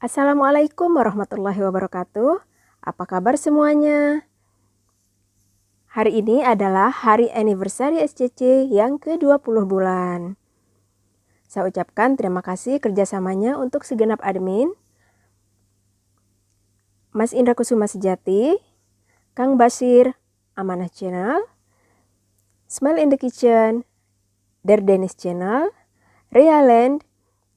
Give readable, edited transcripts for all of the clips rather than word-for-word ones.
Assalamualaikum warahmatullahi wabarakatuh. Apa kabar semuanya? Hari ini adalah hari anniversary SCC yang ke-20 bulan. Saya ucapkan terima kasih kerjasamanya untuk segenap admin, Mas Indra Kusuma Sejati, Kang Basir, Amanah Channel, Smile in the Kitchen, Derdenis Channel, Realand,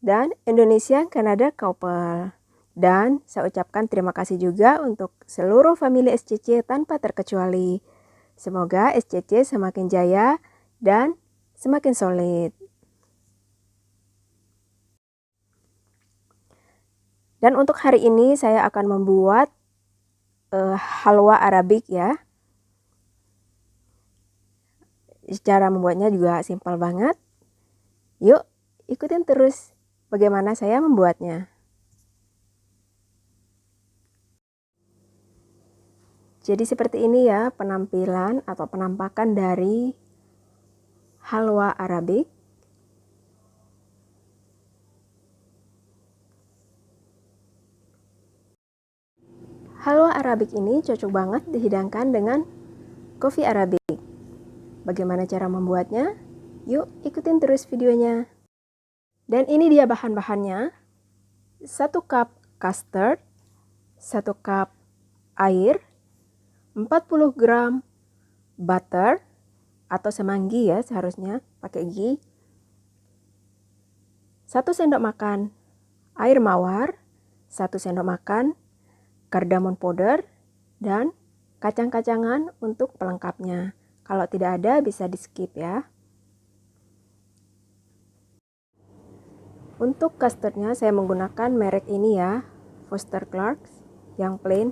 dan Indonesia Kanada Couple. Dan saya ucapkan terima kasih juga untuk seluruh famili SCC tanpa terkecuali. Semoga SCC semakin jaya dan semakin solid. Dan untuk hari ini saya akan membuat halwa Arabik ya. Cara membuatnya juga simpel banget. Yuk ikutin terus bagaimana saya membuatnya. Jadi seperti ini ya penampilan atau penampakan dari halwa Arabik. Halwa Arabik ini cocok banget dihidangkan dengan kopi Arabik. Bagaimana cara membuatnya? Yuk ikutin terus videonya. Dan ini dia bahan-bahannya. 1 cup custard, 1 cup air, 40 gram butter atau semanggi ya seharusnya pakai ghee, 1 sendok makan air mawar, 1 sendok makan cardamom powder, dan kacang-kacangan untuk pelengkapnya. Kalau tidak ada bisa di skip ya. Untuk custardnya saya menggunakan merek ini ya, Foster Clarks yang plain.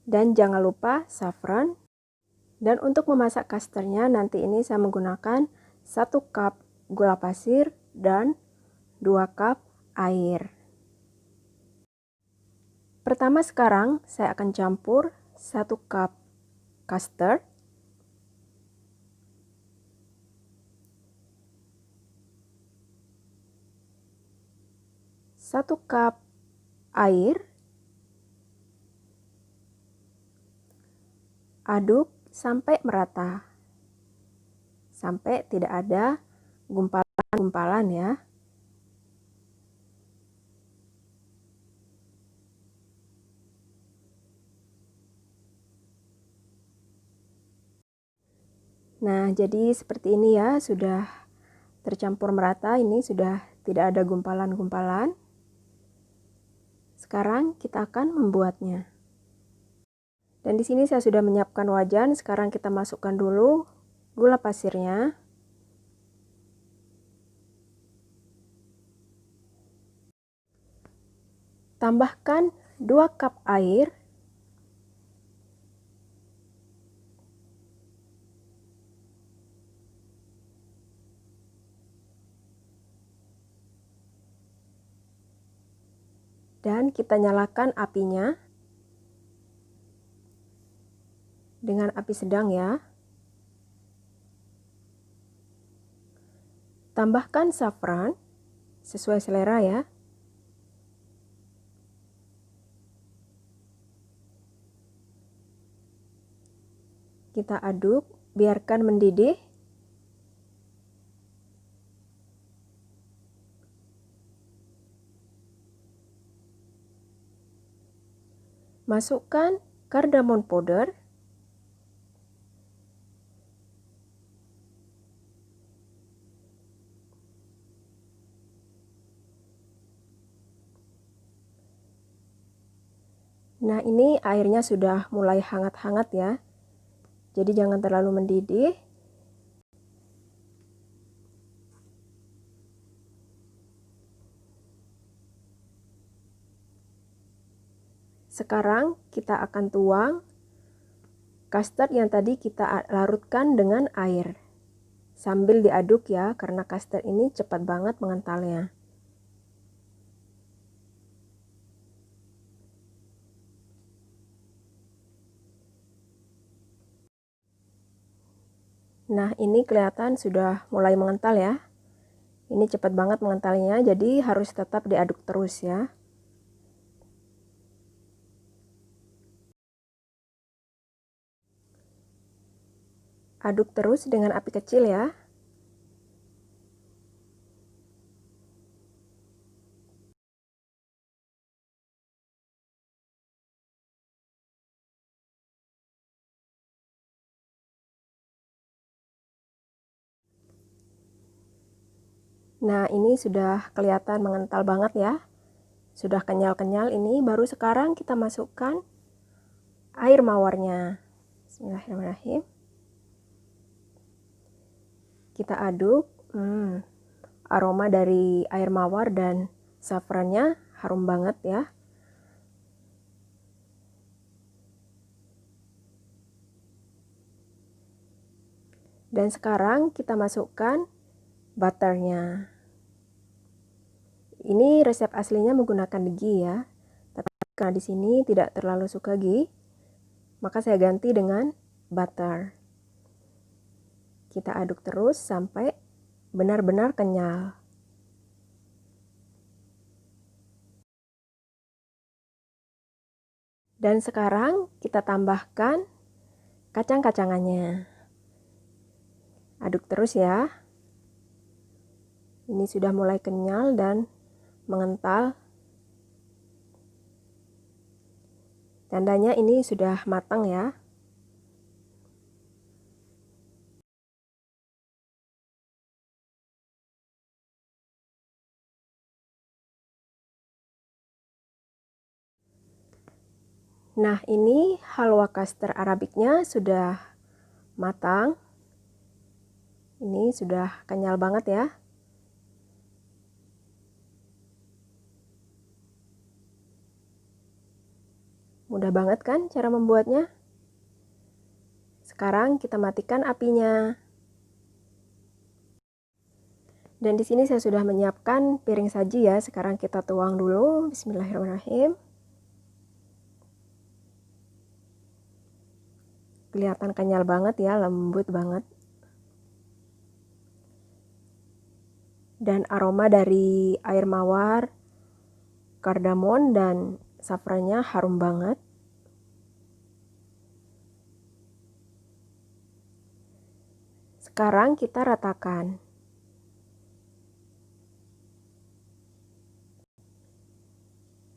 Dan jangan lupa saffron. Dan untuk memasak custardnya nanti ini saya menggunakan 1 cup gula pasir dan 2 cup air. Pertama sekarang saya akan campur 1 cup custard, 1 cup air, aduk sampai merata, sampai tidak ada gumpalan-gumpalan ya. Nah, jadi seperti ini ya, sudah tercampur merata, ini sudah tidak ada gumpalan-gumpalan. Sekarang kita akan membuatnya. Dan di sini saya sudah menyiapkan wajan, sekarang kita masukkan dulu gula pasirnya. Tambahkan 2 cup air. Dan kita nyalakan apinya dengan api sedang ya. Tambahkan saffron sesuai selera ya. Kita aduk, biarkan mendidih. Masukkan cardamom powder. Nah, ini airnya sudah mulai hangat-hangat ya. Jadi jangan terlalu mendidih. Sekarang kita akan tuang custard yang tadi kita larutkan dengan air. Sambil diaduk ya, karena custard ini cepat banget mengentalnya. Nah, ini kelihatan sudah mulai mengental ya. Ini cepat banget mengentalnya, jadi harus tetap diaduk terus ya. Aduk terus dengan api kecil ya. Nah, ini sudah kelihatan mengental banget ya. Sudah kenyal-kenyal ini, baru sekarang kita masukkan air mawarnya. Bismillahirrahmanirrahim. Kita aduk. Aroma dari air mawar dan saffronnya harum banget ya. Dan sekarang kita masukkan butternya. Ini resep aslinya menggunakan ghee ya. Tapi karena di sini tidak terlalu suka ghee, maka saya ganti dengan butter. Kita aduk terus sampai benar-benar kenyal. Dan sekarang kita tambahkan kacang-kacangannya. Aduk terus ya. Ini sudah mulai kenyal dan mengental. Tandanya ini sudah matang ya. Nah, ini halwa kaster arabiknya sudah matang. Ini sudah kenyal banget ya. Mudah banget kan cara membuatnya? Sekarang kita matikan apinya. Dan di sini saya sudah menyiapkan piring saji ya. Sekarang kita tuang dulu. Bismillahirrahmanirrahim. Kelihatan kenyal banget ya, lembut banget. Dan aroma dari air mawar, kardamon, dan saffronnya harum banget. Sekarang kita ratakan.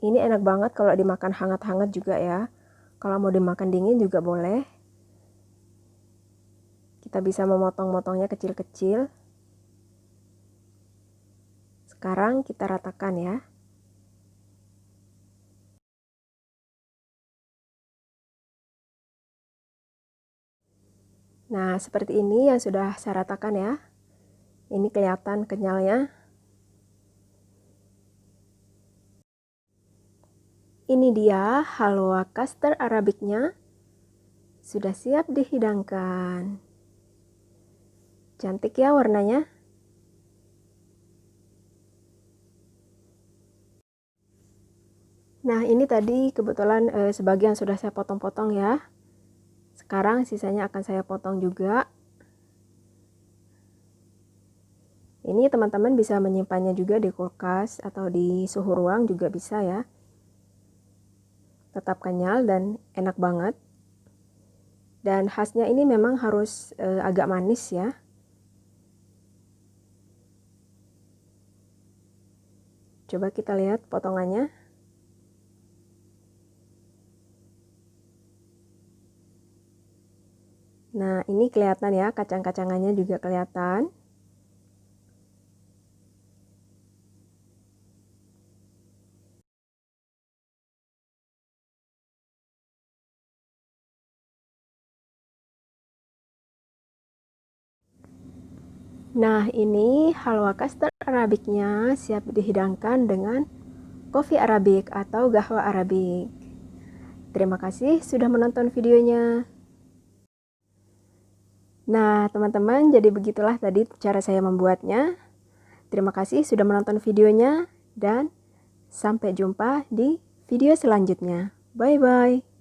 Ini enak banget kalau dimakan hangat-hangat juga ya. Kalau mau dimakan dingin juga boleh. Kita bisa memotong-motongnya kecil-kecil. Sekarang kita ratakan ya. Nah, seperti ini yang sudah saya ratakan ya. Ini kelihatan kenyalnya. Ini dia halwa kaster arabiknya. Sudah siap dihidangkan. Cantik ya warnanya. Nah, ini tadi kebetulan sebagian sudah saya potong-potong ya. Sekarang sisanya akan saya potong juga. Ini teman-teman bisa menyimpannya juga di kulkas atau di suhu ruang juga bisa ya. Tetap kenyal dan enak banget. Dan khasnya ini memang harus agak manis ya. Coba kita lihat potongannya. Nah, ini kelihatan ya, kacang-kacangannya juga kelihatan. Nah, ini halwa kaster arabiknya siap dihidangkan dengan kopi arabik atau gahwa arabik. Terima kasih sudah menonton videonya. Nah, teman-teman, jadi begitulah tadi cara saya membuatnya. Terima kasih sudah menonton videonya dan sampai jumpa di video selanjutnya. Bye-bye.